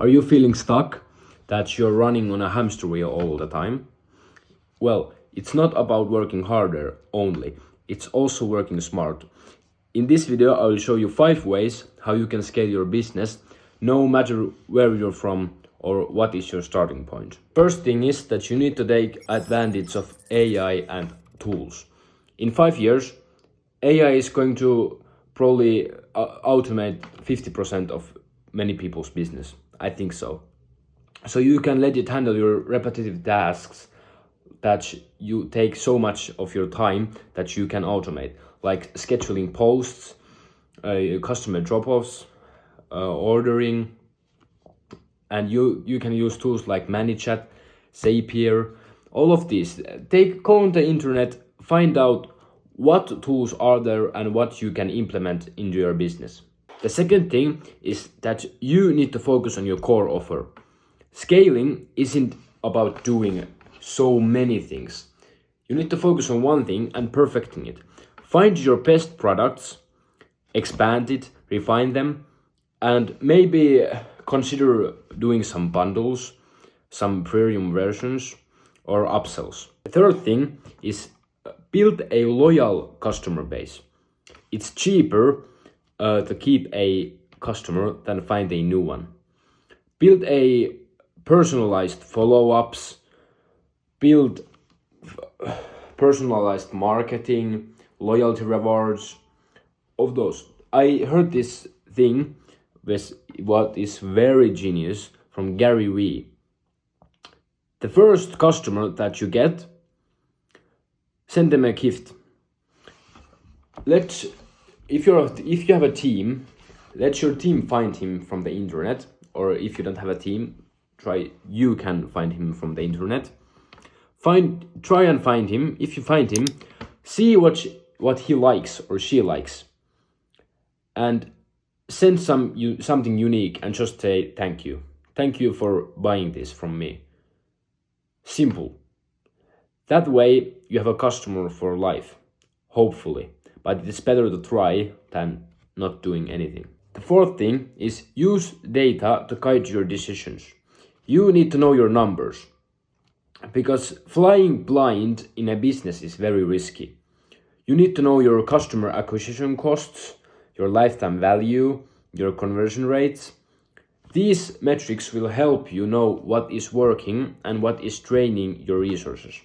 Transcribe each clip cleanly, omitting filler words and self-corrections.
Are you feeling stuck? That you're running on a hamster wheel all the time? Well, it's not about working harder only, it's also working smart. In this video, I will show you 5 ways how you can scale your business, no matter where you're from or what is your starting point. First thing is that you need to take advantage of AI and tools. In 5 years, AI is going to probably automate 50% of many people's business. I think so. So you can let it handle your repetitive tasks that you take so much of your time that you can automate, like scheduling posts, customer drop-offs, ordering, and you can use tools like ManyChat, Zapier, all of these. Go on the internet, find out what tools are there and what you can implement into your business. The second thing is that you need to focus on your core offer. Scaling isn't about doing so many things. You need to focus on one thing and perfecting it. Find your best products, expand it, refine them, and maybe consider doing some bundles, some premium versions, or upsells. The third thing is build a loyal customer base. It's cheaper to keep a customer than find a new one. Build a personalized follow-ups, build personalized marketing, loyalty rewards, of those. I heard this thing with what is very genius from Gary Vee. The first customer that you get, send them a gift. If you have a team, let your team find him from the internet, or if you don't have a team, you can find him from the internet. Try and find him. If you find him, see what he likes or she likes, and send something unique and just say thank you. Thank you for buying this from me. Simple. That way you have a customer for life, hopefully. But it's better to try than not doing anything. The fourth thing is use data to guide your decisions. You need to know your numbers, because flying blind in a business is very risky. You need to know your customer acquisition costs, your lifetime value, your conversion rates. These metrics will help you know what is working and what is draining your resources.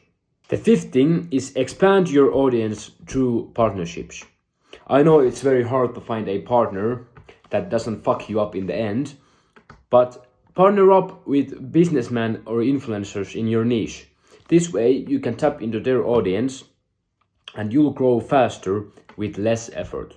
The fifth thing is expand your audience through partnerships. I know it's very hard to find a partner that doesn't fuck you up in the end, but partner up with businessmen or influencers in your niche. This way you can tap into their audience and you'll grow faster with less effort.